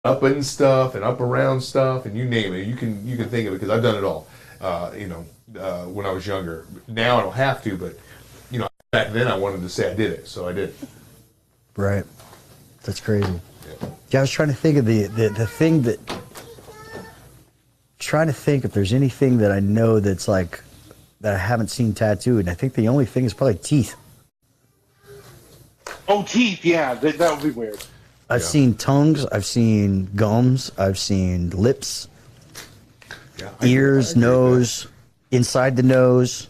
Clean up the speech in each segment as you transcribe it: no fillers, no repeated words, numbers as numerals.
up and stuff and up around stuff and you name it. You can think of it because I've done it all. When I was younger. Now I don't have to, but back then I wanted to say I did it, so I did. Right. That's crazy. Yeah. Yeah, I was trying to think of the thing that. Trying to think if there's anything that I know that's like that I haven't seen tattooed. And I think the only thing is probably teeth. Oh, teeth. Yeah, that would be weird. I've seen tongues. I've seen gums. I've seen lips, ears, nose, inside the nose,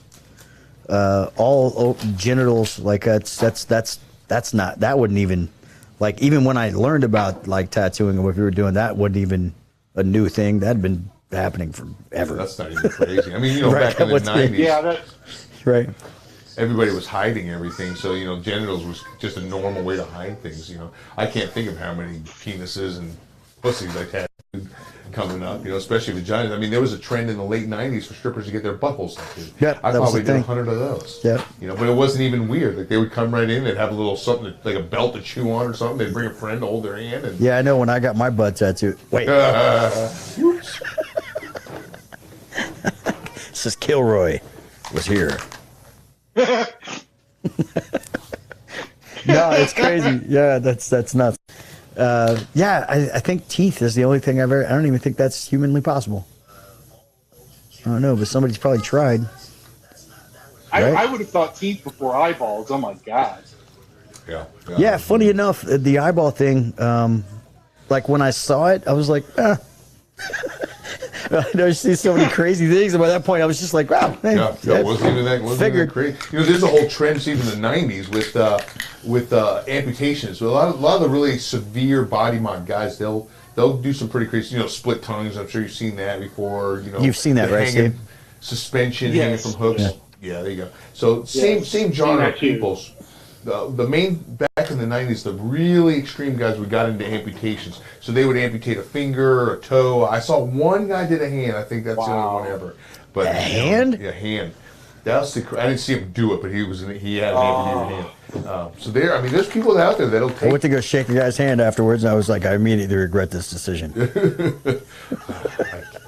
all genitals. Like that's not, that wouldn't even, like, even when I learned about like tattooing and what we were doing, that wasn't even a new thing. That'd been happening forever. That's not even crazy. I mean, Right, back in the 90s, Yeah, right. everybody was hiding everything, so genitals was just a normal way to hide things. I can't think of how many penises and pussies I tattooed coming up. Especially vaginas. I mean, there was a trend in the late '90s for strippers to get their buttholes tattooed. Yeah, I that was probably the did thing. 100 of those. Yeah. But it wasn't even weird. Like they would come right in, they'd have a little something like a belt to chew on or something. They'd bring a friend to hold their hand. And Yeah, I know when I got my butt tattooed. Wait, this is Kilroy was here. No, it's crazy. Yeah, that's nuts. Yeah, I think teeth is the only thing I've ever. I don't even think that's humanly possible. I don't know, but somebody's probably tried. Right? I would have thought teeth before eyeballs. Oh my god. Yeah, funny enough, the eyeball thing. Like when I saw it, I was like, ah. I never see so many crazy things, and by that point, I was just like, wow. Hey, it wasn't even that crazy. There's a whole trend even in the '90s with amputations. So a lot of the really severe body mod guys, they'll do some pretty crazy, split tongues. I'm sure you've seen that before. You've seen that, right, hanging, Steve? suspension hanging Yes. from hooks. Yeah, there you go. So same genre of people's. The main back in the '90s, the really extreme guys, we got into amputations. So they would amputate a finger or a toe. I saw one guy did a hand. I think that's the only one ever. But A hand? Yeah, hand. That was I didn't see him do it, but he had an amputated hand. So there's people out there that'll I take. went to go shake the guy's hand afterwards, and I was like, I immediately regret this decision.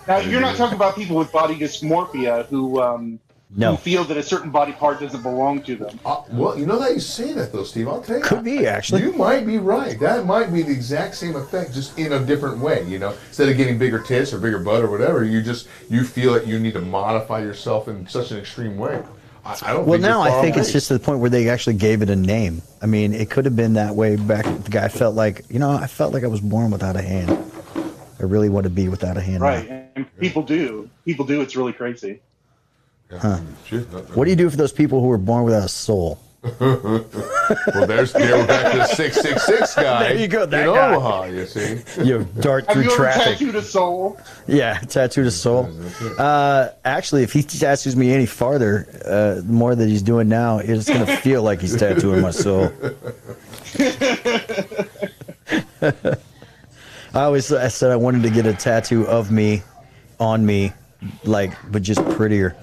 Now you're not talking about people with body dysmorphia who No. feel that a certain body part doesn't belong to them. Well, that you say that though, Steve. I'll tell you. Could be, actually. You might be right. That might be the exact same effect, just in a different way. Instead of getting bigger tits or bigger butt or whatever, you feel that you need to modify yourself in such an extreme way. I don't. Well, think now you're far I think away. it's just to the point where they actually gave it a name. I mean, it could have been that way back. The guy felt like, I felt like I was born without a hand. I really want to be without a hand. Right, now. and people do. People do. It's really crazy. Huh. What do you do for those people who were born without a soul? Well, we're back to the 666 guy. There you go, that in guy. Omaha. You see. You dart Have through you ever traffic. tattooed a soul? Yeah, tattooed a soul. Actually, if he tattoos me any farther, the more that he's doing now, it's going to feel like he's tattooing my soul. I said I wanted to get a tattoo of me, on me, but just prettier.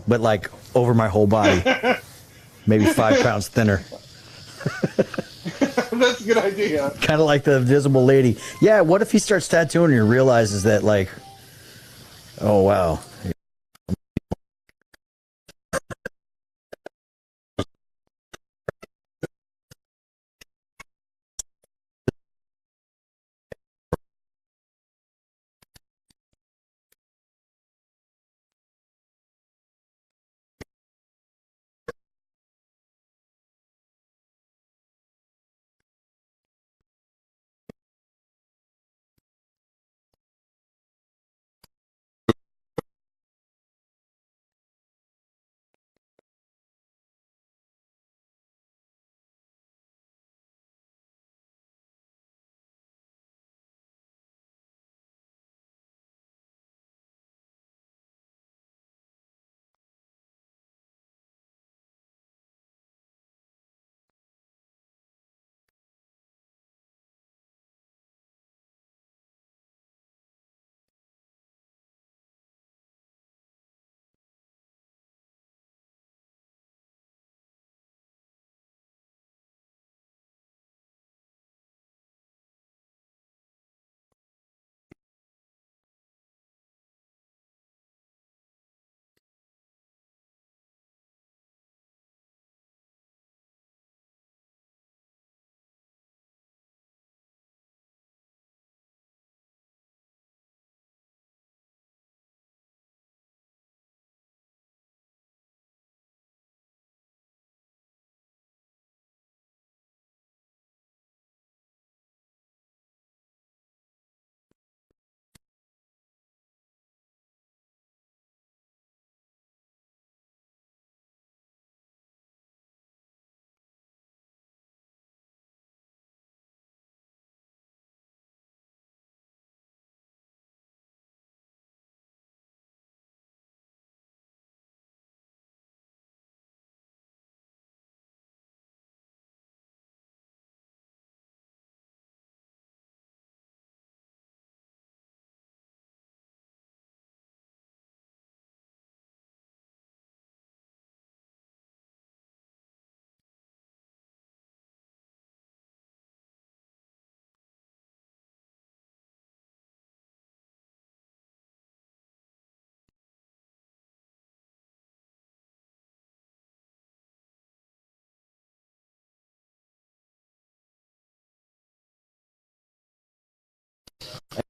But like over my whole body. Maybe 5 pounds thinner. That's a good idea. Kind of like the Invisible Lady. Yeah, what if he starts tattooing and he realizes that, like, oh, wow.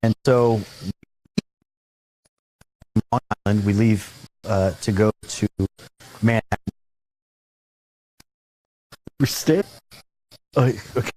And so, Long Island, we leave to go to Manhattan. We're staying. Okay.